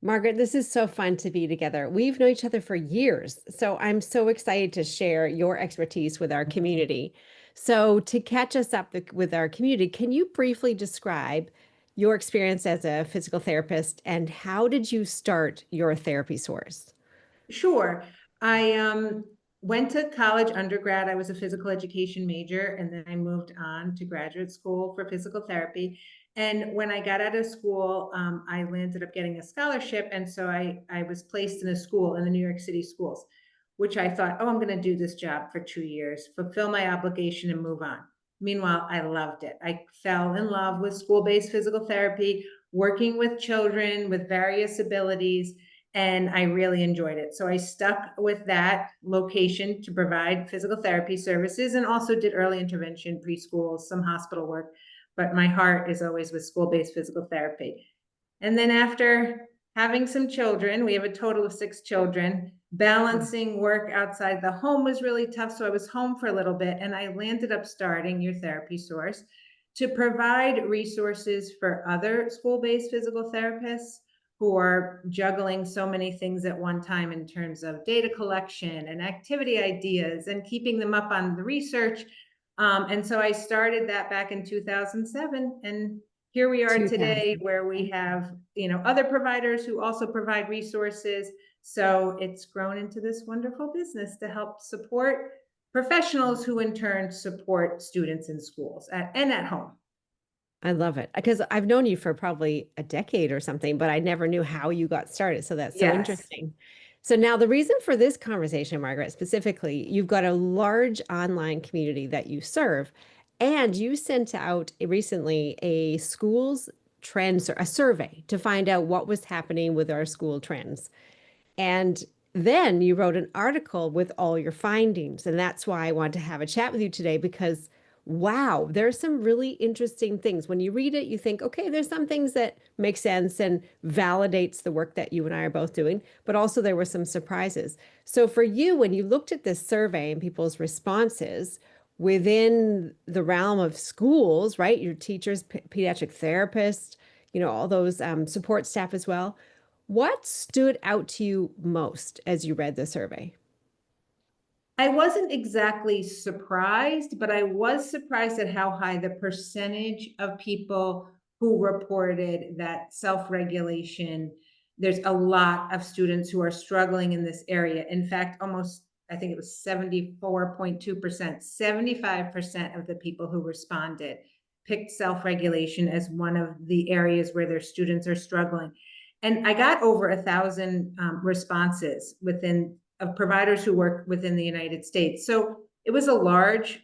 Margaret, this is so fun to be together. We've known each other for years, so I'm so excited to share your expertise with our community. So, to catch us up with our community, can you briefly describe your experience as a physical therapist and how did you start your therapy source? Sure. I went to college undergrad. I was a physical education major, and then I moved on to graduate school for physical therapy. And when I got out of school, I landed up getting a scholarship. And so I was placed in a school in the New York City schools, which I thought, oh, I'm going to do this job for 2 years, fulfill my obligation, and move on. Meanwhile, I loved it. I fell in love with school-based physical therapy, working with children with various abilities, and I really enjoyed it. So I stuck with that location to provide physical therapy services and also did early intervention, preschool, some hospital work. But my heart is always with school-based physical therapy. And then after having some children, we have a total of 6 children, balancing work outside the home was really tough. So I was home for a little bit and I landed up starting Your Therapy Source to provide resources for other school-based physical therapists who are juggling so many things at one time in terms of data collection and activity ideas and keeping them up on the research. And so I started that back in 2007, and here we are today 2000. where we have, other providers who also provide resources. So it's grown into this wonderful business to help support professionals who in turn support students in schools and at home. I love it because I've known you for probably a decade or something, but I never knew how you got started. So that's so Yes. interesting. So now the reason for this conversation, Margaret, specifically, you've got a large online community that you serve, and you sent out recently a schools trends a survey to find out what was happening with our school trends. And then you wrote an article with all your findings. And that's why I wanted to have a chat with you today because, wow, there's some really interesting things. When you read it, you think, okay, there's some things that make sense and validates the work that you and I are both doing, but also there were some surprises. So for you, when you looked at this survey and people's responses within the realm of schools, right? Your teachers, pediatric therapists, all those support staff as well. What stood out to you most as you read the survey? I wasn't exactly surprised, but I was surprised at how high the percentage of people who reported that self-regulation. There's a lot of students who are struggling in this area. In fact, almost, I think it was 74.2%, 75% of the people who responded picked self-regulation as one of the areas where their students are struggling. And I got over 1,000 responses within of providers who work within the United States. So it was a large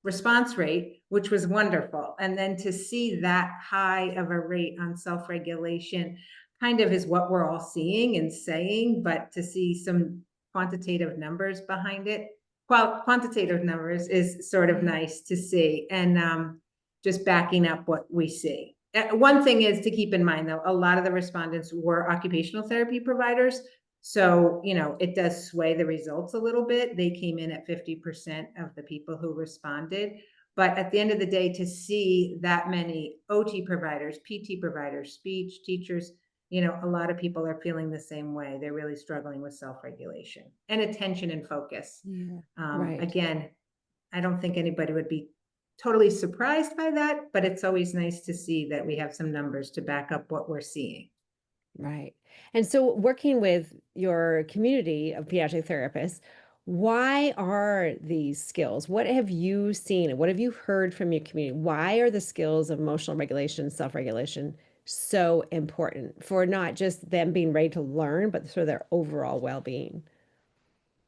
response rate, which was wonderful. And then to see that high of a rate on self-regulation kind of is what we're all seeing and saying, but to see some quantitative numbers behind it, quantitative numbers is sort of nice to see. And just backing up what we see. One thing is to keep in mind, though, a lot of the respondents were occupational therapy providers. So, it does sway the results a little bit. They came in at 50% of the people who responded. But at the end of the day, to see that many OT providers, PT providers, speech teachers, a lot of people are feeling the same way. They're really struggling with self-regulation and attention and focus. Yeah. Right. Again, I don't think anybody would be totally surprised by that, but it's always nice to see that we have some numbers to back up what we're seeing. Right. And so working with your community of pediatric therapists, why are these skills? What have you seen and what have you heard from your community? Why are the skills of emotional regulation, self-regulation so important for not just them being ready to learn, but for their overall well-being?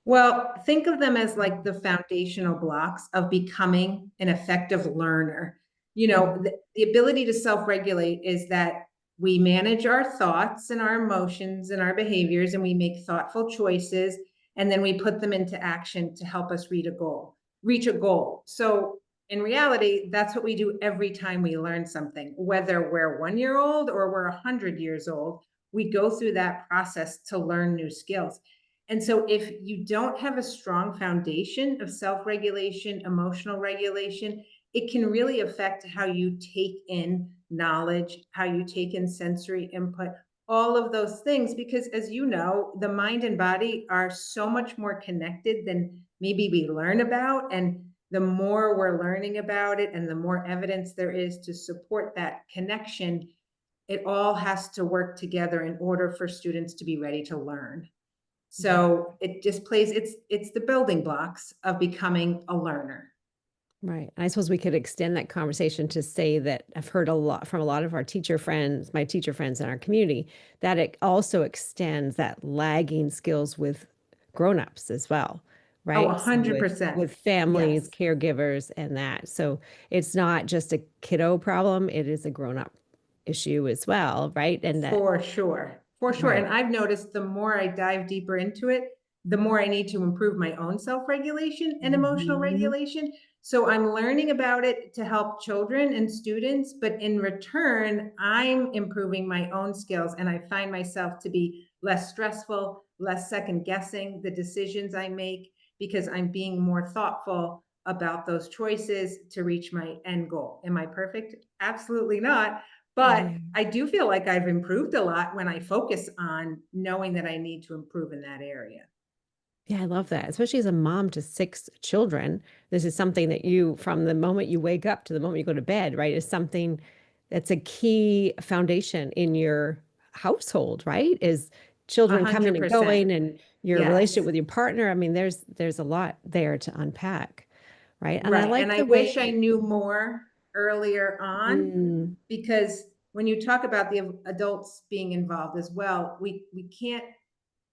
Well, think of them as like the foundational blocks of becoming an effective learner. The ability to self-regulate is that we manage our thoughts and our emotions and our behaviors, and we make thoughtful choices, and then we put them into action to help us reach a goal. So in reality, that's what we do every time we learn something, whether we're 1 year old or we're 100 years old. We go through that process to learn new skills. And so if you don't have a strong foundation of self-regulation, emotional regulation, it can really affect how you take in knowledge, how you take in sensory input, all of those things, because as you know, the mind and body are so much more connected than maybe we learn about. And the more we're learning about it and the more evidence there is to support that connection, it all has to work together in order for students to be ready to learn. Yeah. So it just plays, it's the building blocks of becoming a learner. Right. I suppose we could extend that conversation to say that I've heard a lot from a lot of our teacher friends, my teacher friends in our community, that it also extends that lagging skills with grown-ups as well, Oh, right? So with 100%. families, Yes, caregivers, and that. So it's not just a kiddo problem, it is a grown-up issue as well, right? And that, for sure. For sure. And right. I've noticed the more I dive deeper into it, the more I need to improve my own self-regulation and emotional Mhm. regulation. So I'm learning about it to help children and students, but in return, I'm improving my own skills, and I find myself to be less stressful, less second guessing the decisions I make, because I'm being more thoughtful about those choices to reach my end goal. Am I perfect? Absolutely not. But Yeah. I do feel like I've improved a lot when I focus on knowing that I need to improve in that area. Yeah, I love that. Especially as a mom to 6 children, this is something that you from the moment you wake up to the moment you go to bed, right, is something that's a key foundation in your household, right? Is A children coming hundred and percent. going and your relationship Yes. with your partner. I mean, there's a lot there to unpack, right? And I Right. And like I the wish I way knew more earlier on, mm, because when you talk about the adults being involved as well, we can't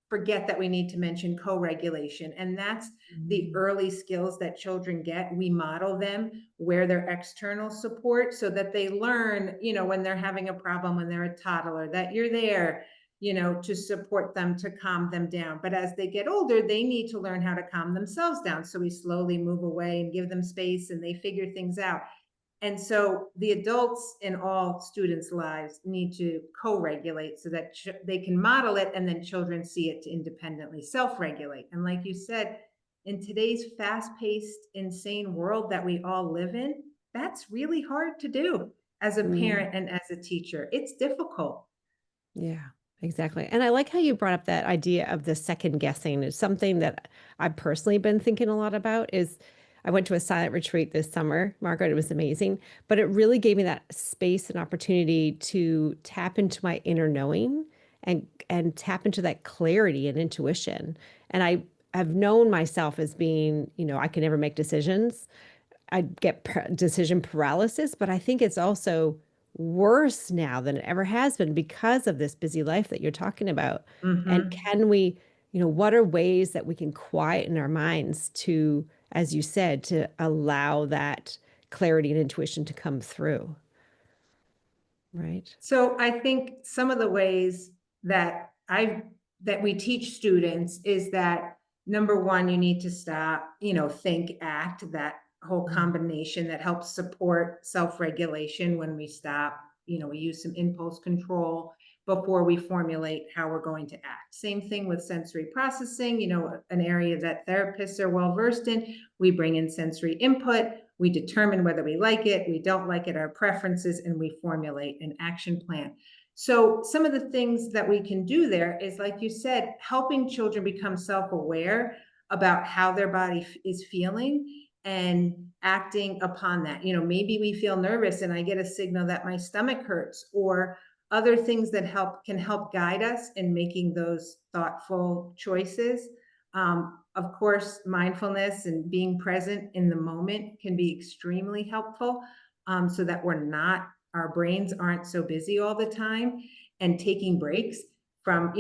forget that we need to mention co-regulation, and that's the mm, early skills that children get. We model them where their external support, so that they learn, when they're having a problem, when they're a toddler, that you're there, to support them, to calm them down. But as they get older, they need to learn how to calm themselves down, so we slowly move away and give them space, and they figure things out. And so the adults in all students' lives need to co-regulate, so that they can model it, and then children see it to independently self-regulate. And like you said, in today's fast-paced, insane world that we all live in, that's really hard to do as a mm. parent and as a teacher. It's difficult. Yeah, exactly. And I like how you brought up that idea of the second guessing. It's something that I've personally been thinking a lot about is I went to a silent retreat this summer, Margaret, it was amazing, but it really gave me that space and opportunity to tap into my inner knowing and tap into that clarity and intuition. And I've known myself as being, I can never make decisions. I get decision paralysis, but I think it's also worse now than it ever has been because of this busy life that you're talking about. And Hmm. can we, what are ways that we can quieten our minds to, as you said, to allow that clarity and intuition to come through, right? So I think some of the ways that I that we teach students is that, number one, you need to stop, think, act, that whole Mm, combination that helps support self-regulation. When we stop, we use some impulse control before we formulate how we're going to act. Same thing with sensory processing, an area that therapists are well versed in. We bring in sensory input, we determine whether we like it, we don't like it, our preferences, and we formulate an action plan. So some of the things that we can do there is, like you said, helping children become self-aware about how their body is feeling and acting upon that. Maybe we feel nervous and I get a signal that my stomach hurts, or other things that can help guide us in making those thoughtful choices. Of course, mindfulness and being present in the moment can be extremely helpful, so that our brains aren't so busy all the time, and taking breaks from,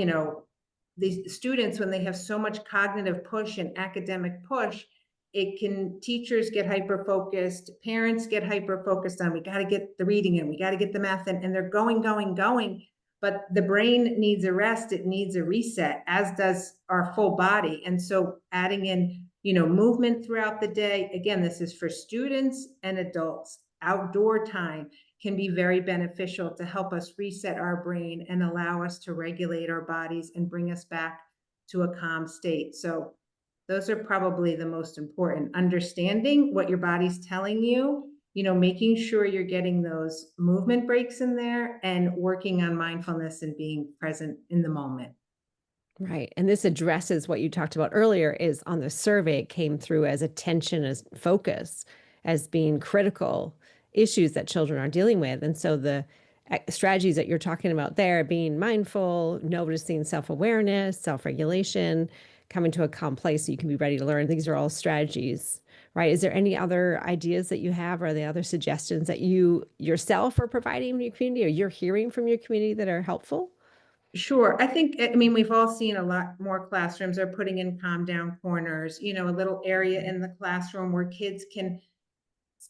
these students, when they have so much cognitive push and academic push, teachers get hyper focused, parents get hyper focused on, we got to get the reading in, we got to get the math in, and they're going, going, going. But the brain needs a rest, it needs a reset, as does our full body. And so adding in, movement throughout the day, again, this is for students and adults, outdoor time can be very beneficial to help us reset our brain and allow us to regulate our bodies and bring us back to a calm state. So those are probably the most important. Understanding what your body's telling you making sure you're getting those movement breaks in there and working on mindfulness and being present in the moment. Right. And this addresses what you talked about earlier is on the survey, it came through as attention, as focus, as being critical issues that children are dealing with. And so the strategies that you're talking about there, being mindful, noticing self-awareness, self-regulation, coming to a calm place so you can be ready to learn. These are all strategies, right? Is there any other ideas that you have or are there other suggestions that you yourself are providing in your community or you're hearing from your community that are helpful? Sure. I mean, we've all seen a lot more classrooms are putting in calm down corners, a little area in the classroom where kids can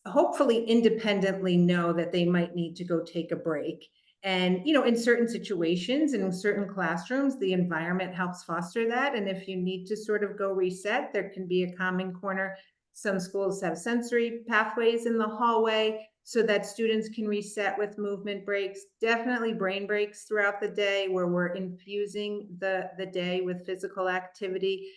hopefully independently know that they might need to go take a break. And, in certain situations and in certain classrooms, the environment helps foster that. And if you need to sort of go reset, there can be a calming corner. Some schools have sensory pathways in the hallway so that students can reset with movement breaks, definitely brain breaks throughout the day where we're infusing the day with physical activity.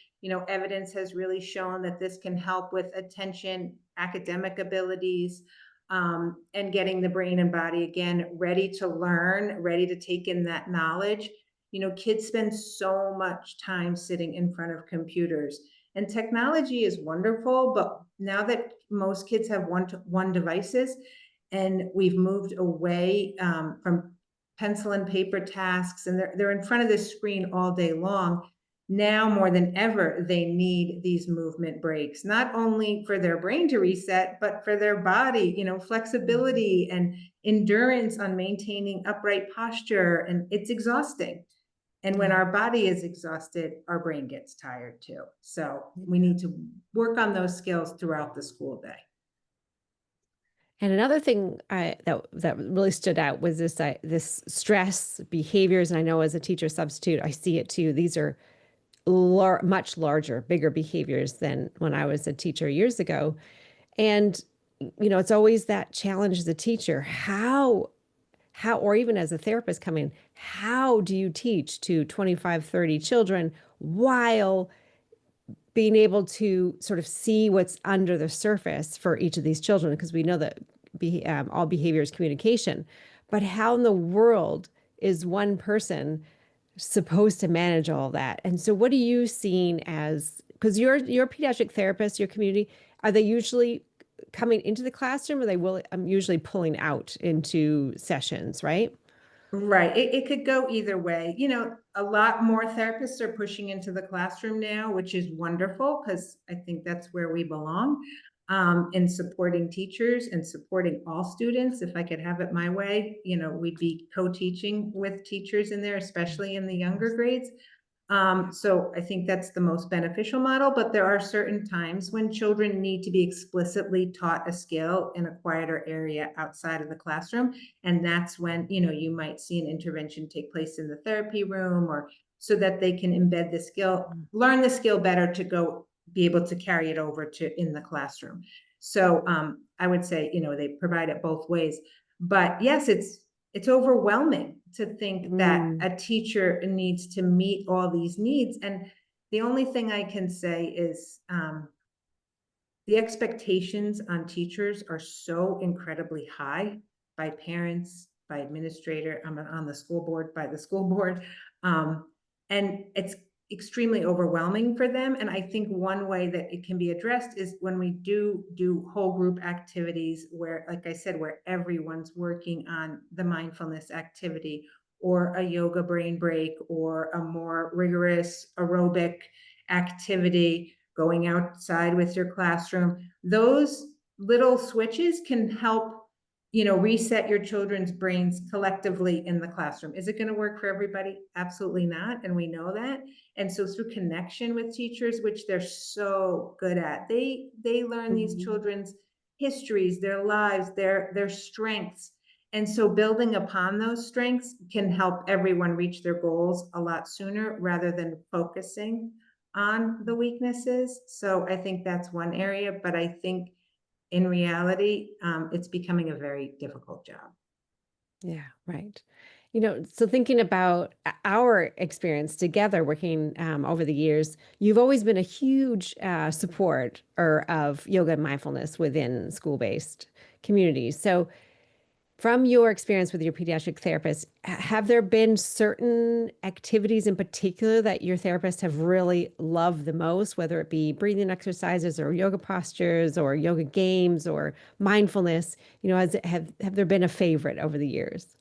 Evidence has really shown that this can help with attention, academic abilities, and getting the brain and body again ready to learn, ready to take in that knowledge. Kids spend so much time sitting in front of computers, and technology is wonderful, but now that most kids have one devices, and we've moved away from pencil and paper tasks, and they're in front of the screen all day long. Now more than ever, they need these movement breaks, not only for their brain to reset, but for their body, flexibility and endurance on maintaining upright posture. And it's exhausting. And when Yeah. our body is exhausted, our brain gets tired too. So we need to work on those skills throughout the school day. And another thing that really stood out was this stress behaviors. And I know as a teacher substitute, I see it too. These are much larger, bigger behaviors than when I was a teacher years ago. And it's always that challenge as a teacher. Or even as a therapist coming, how do you teach to 25, 30 children while being able to sort of see what's under the surface for each of these children, because we know that all behavior is communication. But how in the world is one person supposed to manage all that? And so, what are you seeing as? Because you're a pediatric therapist, your community, are they usually coming into the classroom, or they will? I'm usually pulling out into sessions, right? Right. It could go either way. A lot more therapists are pushing into the classroom now, which is wonderful because I think that's where we belong, in supporting teachers and supporting all students. If I could have it my way, we'd be co-teaching with teachers in there, especially in the younger grades. So I think that's the most beneficial model, but there are certain times when children need to be explicitly taught a skill in a quieter area outside of the classroom. And that's when, you might see an intervention take place in the therapy room, or so that they can embed the skill, learn the skill better to go be able to carry it over to in the classroom. So I would say, they provide it both ways. But yes, it's overwhelming to think that Mm, a teacher needs to meet all these needs. And the only thing I can say is the expectations on teachers are so incredibly high by parents, by administrator, I'm on the school board, by the school board. And it's extremely overwhelming for them. And I think one way that it can be addressed is when we do whole group activities where, like I said, where everyone's working on the mindfulness activity or a yoga brain break or a more rigorous aerobic activity, going outside with your classroom. Those little switches can help, reset your children's brains collectively in the classroom. Is it going to work for everybody? Absolutely not. And we know that. And so through connection with teachers, which they're so good at, they learn these mhm. children's histories, their lives, their strengths. And so building upon those strengths can help everyone reach their goals a lot sooner rather than focusing on the weaknesses. So I think that's one area, but I think in reality, it's becoming a very difficult job. Yeah, right. So thinking about our experience together working over the years, you've always been a huge support or of yoga and mindfulness within school-based communities. So from your experience with your pediatric therapist, have there been certain activities in particular that your therapists have really loved the most, whether it be breathing exercises or yoga postures or yoga games or mindfulness? Have there been a favorite over the years?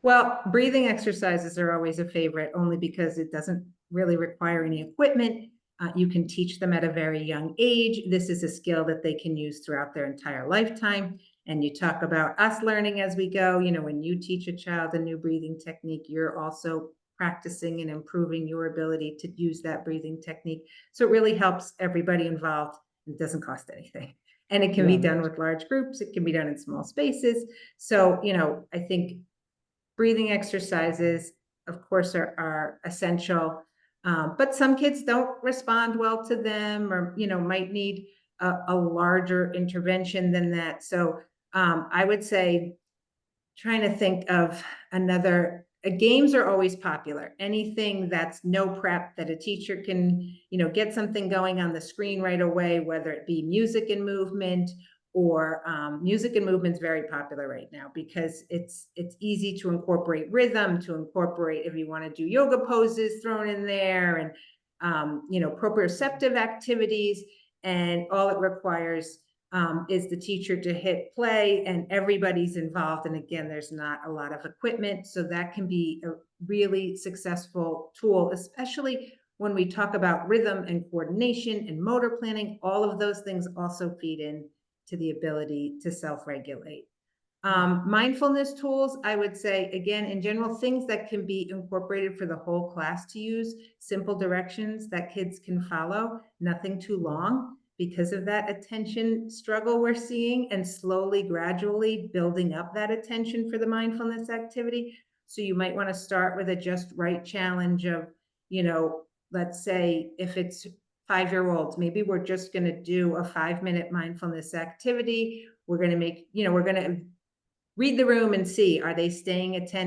Well, breathing exercises are always a favorite only because it doesn't really require any equipment. You can teach them at a very young age. This is a skill that they can use throughout their entire lifetime. And you talk about us learning as we go. When you teach a child a new breathing technique, you're also practicing and improving your ability to use that breathing technique. So it really helps everybody involved. It doesn't cost anything. And it can be Love done it. with large groups. It can be done in small spaces. So, I think breathing exercises, of course, are essential. But some kids don't respond well to them, or might need a larger intervention than that. So I would say, trying to think of another. Games are always popular. Anything that's no prep, that a teacher can get something going on the screen right away, whether it be music and movement, or music and movement is very popular right now because it's easy to incorporate rhythm, to incorporate, if you want to do yoga poses thrown in there, and proprioceptive activities. And all it requires is the teacher to hit play, and everybody's involved. And again, there's not a lot of equipment, so that can be a really successful tool, especially when we talk about rhythm and coordination and motor planning. All of those things also feed in to the ability to self-regulate. Mindfulness tools, I would say, again, in general, things that can be incorporated for the whole class to use, simple directions that kids can follow, nothing too long, because of that attention struggle we're seeing, and slowly, gradually building up that attention for the mindfulness activity. So you might want to start with a just right challenge of, let's say if it's 5-year-olds, maybe we're just going to do a 5-minute mindfulness activity. We're going to read the room and see, are they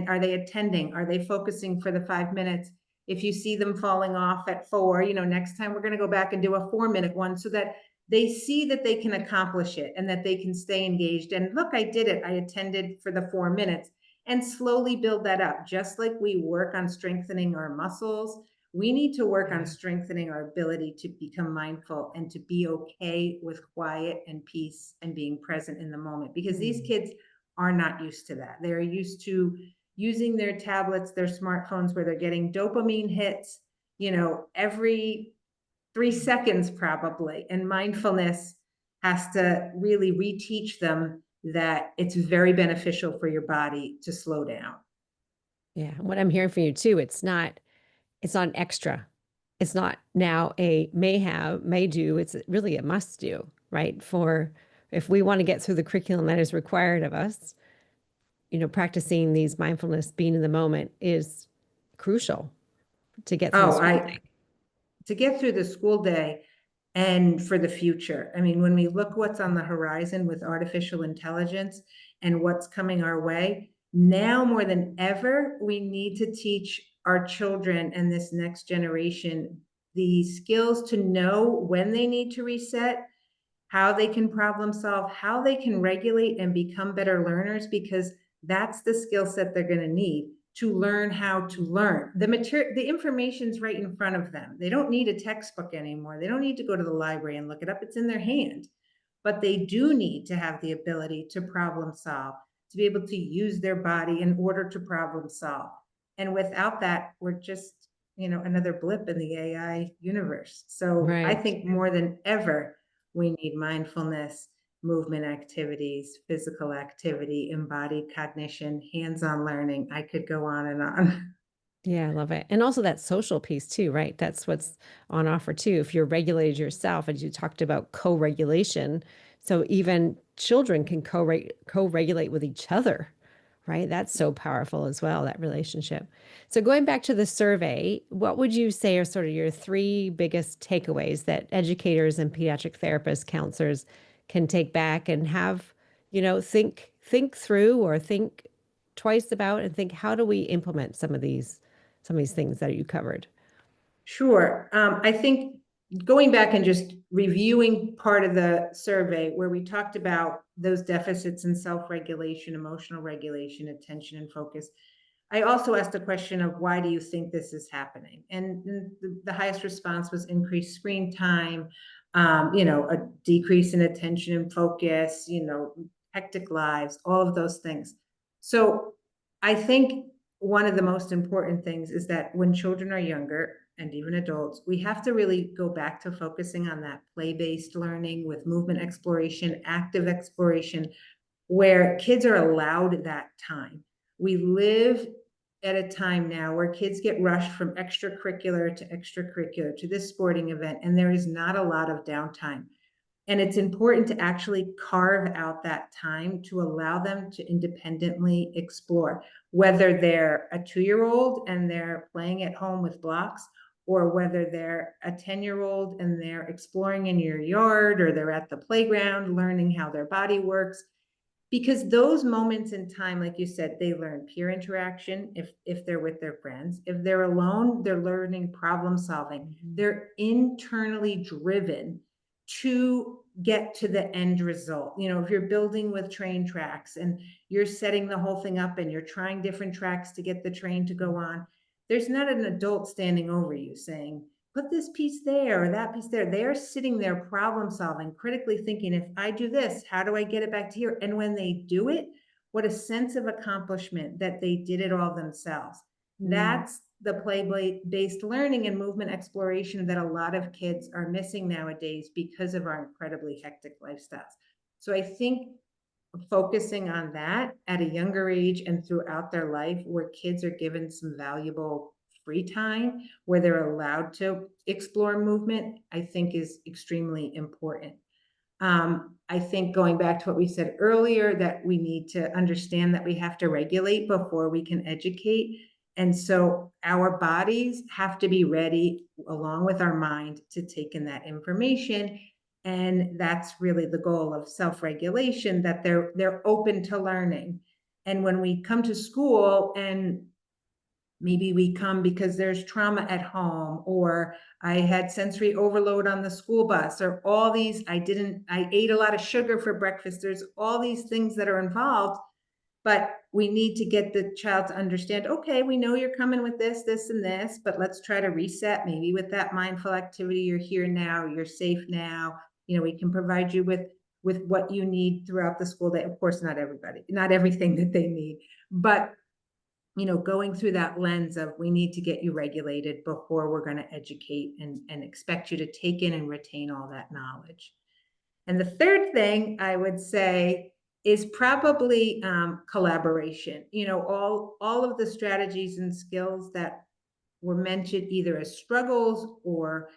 are they attending? Are they focusing for the 5 minutes? If you see them falling off at 4, next time we're going to go back and do a 4-minute one, so that they see that they can accomplish it and that they can stay engaged. And look, I did it. I attended for the 4 minutes, and slowly build that up. Just like we work on strengthening our muscles, we need to work on strengthening our ability to become mindful and to be okay with quiet and peace and being present in the moment, because these kids are not used to that. They're used to using their tablets, their smartphones, where they're getting dopamine hits, every 3 seconds probably. And mindfulness has to really reteach them that it's very beneficial for your body to slow down. Yeah. What I'm hearing from you too, it's not an extra. It's not now a may have, may do. It's really a must do, right? For if we want to get through the curriculum that is required of us, practicing these mindfulness, being in the moment is crucial to get through the Oh, school I day. to get through the school day and for the future. I mean, when we look what's on the horizon with artificial intelligence and what's coming our way, now more than ever, we need to teach our children and this next generation the skills to know when they need to reset, how they can problem solve, how they can regulate and become better learners, because that's the skill set they're going to need to learn how to learn. The information's right in front of them. They don't need a textbook anymore. They don't need to go to the library and look it up. It's in their hand. But they do need to have the ability to problem solve, to be able to use their body in order to problem solve. And without that, we're just, another blip in the AI universe. So I Right. think more than ever, we need mindfulness, movement activities, physical activity, embodied cognition, hands-on learning. I could go on and on. Yeah, I love it. And also that social piece too, right? That's what's on offer too. If you're regulated yourself, as you talked about co-regulation, so even children can co-regulate with each other, right? That's so powerful as well, that relationship. So going back to the survey, what would you say are sort of your three biggest takeaways that educators and pediatric therapists, counselors can take back and have, think through or think twice about and think, how do we implement some of these things that you covered? Sure. I think, going back and just reviewing part of the survey where we talked about those deficits in self-regulation, emotional regulation, attention and focus, I also asked the question of why do you think this is happening? And the highest response was increased screen time, a decrease in attention and focus, hectic lives, all of those things. So I think one of the most important things is that when children are younger and even adults, we have to really go back to focusing on that play-based learning with movement exploration, active exploration, where kids are allowed that time. We live at a time now where kids get rushed from extracurricular to this sporting event, and there is not a lot of downtime. And it's important to actually carve out that time to allow them to independently explore, whether they're a 2-year-old and they're playing at home with blocks, or whether they're a 10-year-old and they're exploring in your yard, or they're at the playground learning how their body works. Because those moments in time, like you said, they learn peer interaction if they're with their friends. If they're alone, they're learning problem solving. Mm-hmm. They're internally driven to get to the end result. If you're building with train tracks and you're setting the whole thing up and you're trying different tracks to get the train to go on, there's not an adult standing over you saying, put this piece there or that piece there. They're sitting there problem solving, critically thinking, if I do this, how do I get it back to here? And when they do it, what a sense of accomplishment that they did it all themselves. That's the play-based learning and movement exploration that a lot of kids are missing nowadays because of our incredibly hectic lifestyles. So I think focusing on that at a younger age and throughout their life, where kids are given some valuable free time, where they're allowed to explore movement, I think is extremely important. I think going back to what we said earlier, that we need to understand that we have to regulate before we can educate. And so our bodies have to be ready along with our mind to take in that information. And that's really the goal of self-regulation, that they're open to learning. And when we come to school, and maybe we come because there's trauma at home, or I had sensory overload on the school bus, or all these, I ate a lot of sugar for breakfast. There's all these things that are involved, but we need to get the child to understand, okay, we know you're coming with this, this, and this, but let's try to reset maybe with that mindful activity. You're here now, you're safe now. We can provide you with what you need throughout the school day. Of course, not everything that they need, but going through that lens of, we need to get you regulated before we're going to educate and expect you to take in and retain all that knowledge. And the third thing I would say is probably collaboration. All of the strategies and skills that were mentioned either as struggles or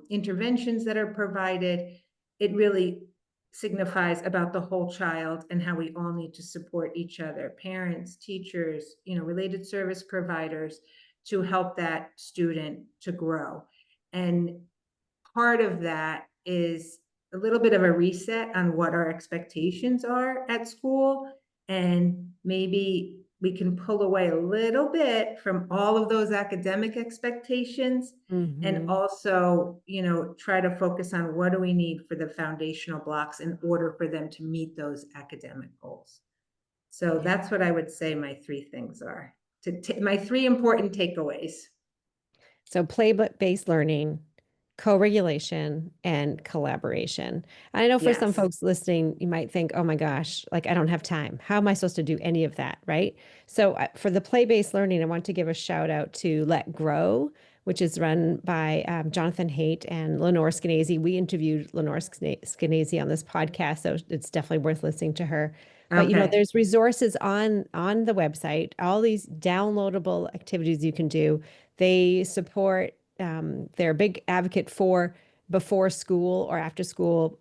interventions that are provided, it really signifies about the whole child and how we all need to support each other, parents, teachers, related service providers, to help that student to grow. And part of that is a little bit of a reset on what our expectations are at school, and maybe we can pull away a little bit from all of those academic expectations. And also, try to focus on what do we need for the foundational blocks in order for them to meet those academic goals. So that's what I would say my 3 things are, my 3 important takeaways. So play-based learning, co-regulation, and collaboration. I know for some folks listening, you might think, oh my gosh, like I don't have time. How am I supposed to do any of that, right? So for the play-based learning, I want to give a shout out to Let Grow, which is run by Jonathan Haidt and Lenore Skenazy. We interviewed Lenore Skenazy on this podcast, so it's definitely worth listening to her. But there's resources on the website, all these downloadable activities you can do. They support, they're a big advocate for before school or after school,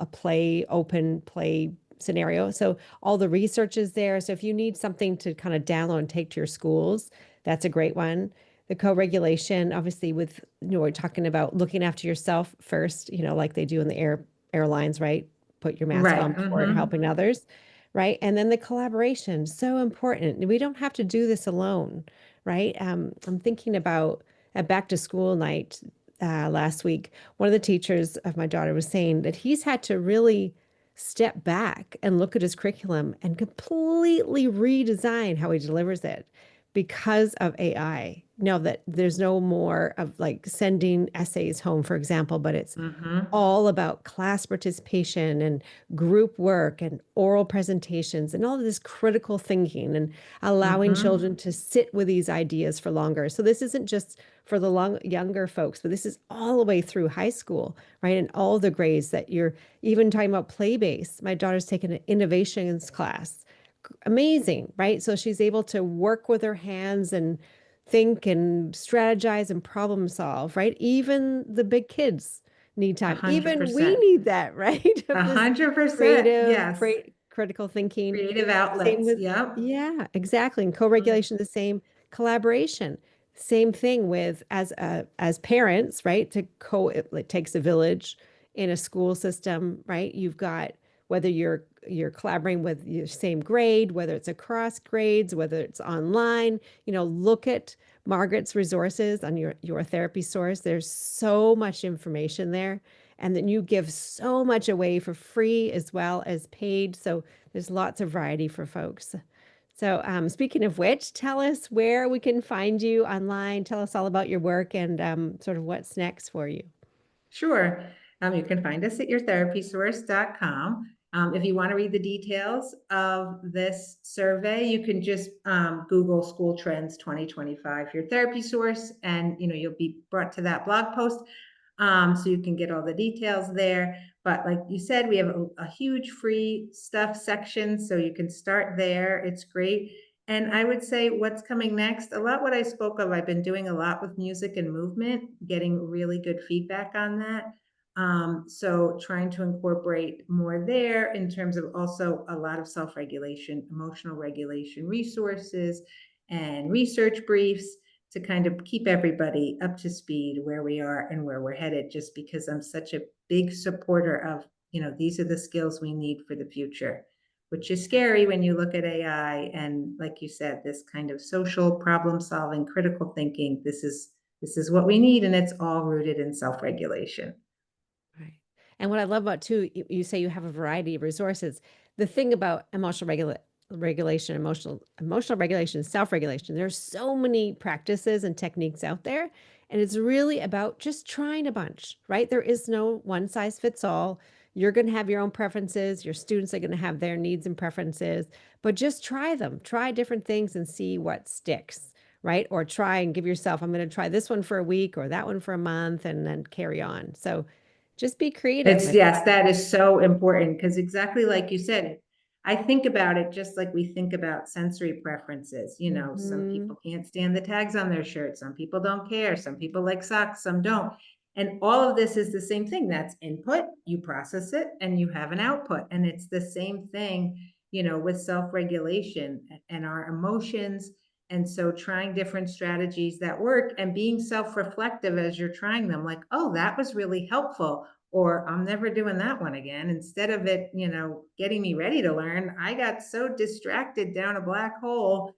open play scenario. So all the research is there. So if you need something to kind of download and take to your schools, that's a great one. The co-regulation, obviously, with, we're talking about looking after yourself first, like they do in the airlines, right? Put your mask on before helping others, right? And then the collaboration, so important. We don't have to do this alone, right? I'm thinking about a back to school night. last week, one of the teachers of my daughter was saying that he's had to really step back and look at his curriculum and completely redesign how he delivers it because of AI. Now that there's no more of like sending essays home, for example, but it's Mm-hmm. all about class participation and group work and oral presentations and all of this critical thinking and allowing Mm-hmm. children to sit with these ideas for longer. So this isn't just for the younger folks, but this is all the way through high school, right? And all the grades that you're even talking about play base. My daughter's taken an innovations class. Amazing, right? So she's able to work with her hands and think and strategize and problem solve, right? Even the big kids need A time. hundred Even we percent. need that, right? Of A this 100%. creative, Yes. critical thinking. Creative Same outlets. with, Yep. yeah, exactly. And co-regulation, the same. Collaboration, same thing with as parents, right? It takes a village in a school system, right? You've got whether you're collaborating with your same grade, whether it's across grades, whether it's online, look at Margaret's resources on your therapy source. There's so much information there, and then you give so much away for free as well as paid. So there's lots of variety for folks. So, speaking of which, tell us where we can find you online. Tell us all about your work and sort of what's next for you. Sure. You can find us at yourtherapysource.com. If you want to read the details of this survey, you can just Google School Trends 2025, Your Therapy Source, and you'll be brought to that blog post. So you can get all the details there. But like you said, we have a huge free stuff section, so you can start there. It's great. And I would say what's coming next, a lot what I spoke of, I've been doing a lot with music and movement, getting really good feedback on that. So trying to incorporate more there in terms of also a lot of self-regulation, emotional regulation resources and research briefs to kind of keep everybody up to speed where we are and where we're headed, just because I'm such a big supporter of, these are the skills we need for the future, which is scary when you look at AI. And like you said, this kind of social problem solving, critical thinking, this is what we need. And it's all rooted in self-regulation. Right. And what I love about too, you say you have a variety of resources. The thing about regulation, emotional regulation, self-regulation, there's so many practices and techniques out there, and it's really about just trying a bunch, right? There is no one size fits all. You're going to have your own preferences. Your students are going to have their needs and preferences, but just try them. Try different things and see what sticks, right? Or try and give yourself, I'm going to try this one for a week or that one for a month and then carry on. So just be creative. It's yes, that is so important because exactly like you said, I think about it just like we think about sensory preferences. Some Mhm. people can't stand the tags on their shirt, some people don't care, some people like socks, some don't. And all of this is the same thing. That's input, you process it, and you have an output. And it's the same thing, with self-regulation and our emotions. And so trying different strategies that work and being self-reflective as you're trying them, like, oh, that was really helpful, or I'm never doing that one again. Instead of it, getting me ready to learn, I got so distracted down a black hole,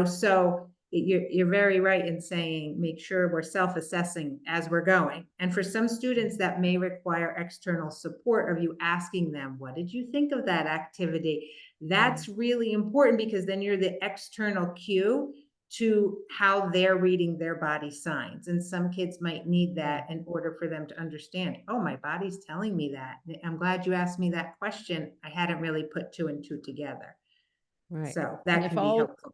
so you're very right in saying, make sure we're self-assessing as we're going. And for some students that may require external support of you asking them, what did you think of that activity? Yeah. That's really important because then you're the external cue to how they're reading their body signs. And some kids might need that in order for them to understand, oh, my body's telling me that. I'm glad you asked me that question. I hadn't really put two and two together. Right. So And that can be helpful.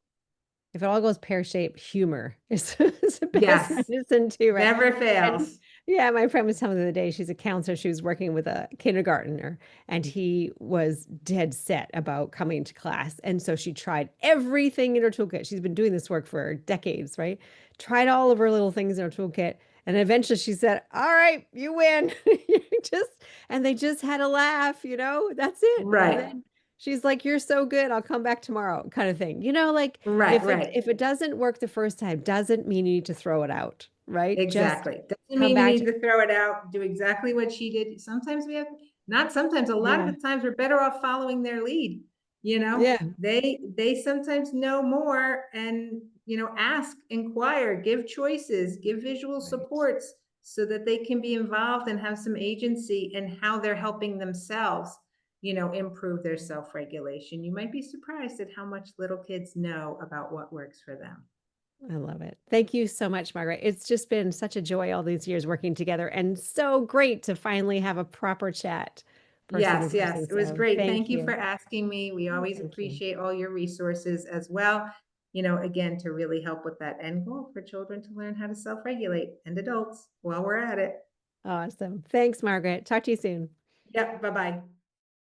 if it all goes pear-shaped, humor is the best Yes, medicine too, right? never And fails. yeah, my friend was telling me the other day, she's a counselor. She was working with a kindergartner and he was dead set about coming to class. And so she tried everything in her toolkit. She's been doing this work for decades, right? Tried all of her little things in her toolkit. And eventually she said, all right, you win. You just, and they just had a laugh, that's it. And Right, then she's like, you're so good. I'll come back tomorrow, kind of thing. Like right, right. if it doesn't work the first time, doesn't mean you need to throw it out, right? Just Exactly. Doesn't come mean you back need to, to throw it out, do exactly what she did. Sometimes we have, not sometimes, a lot of yeah, the times we're better off following their lead. yeah, They sometimes know more and, ask, inquire, give choices, give visual right. supports. so that they can be involved and have some agency in how they're helping themselves, improve their self-regulation. You might be surprised at how much little kids know about what works for them. I love it. Thank you so much, Margaret. It's just been such a joy all these years working together and so great to finally have a proper chat person to Yes, yes, person. it was So great. thank Thank you for you. asking me. We Oh, always thank you. appreciate all your resources as well, again, to really help with that end goal for children to learn how to self-regulate and adults while we're at it. Awesome. Thanks, Margaret. Talk to you soon. Yep, bye-bye.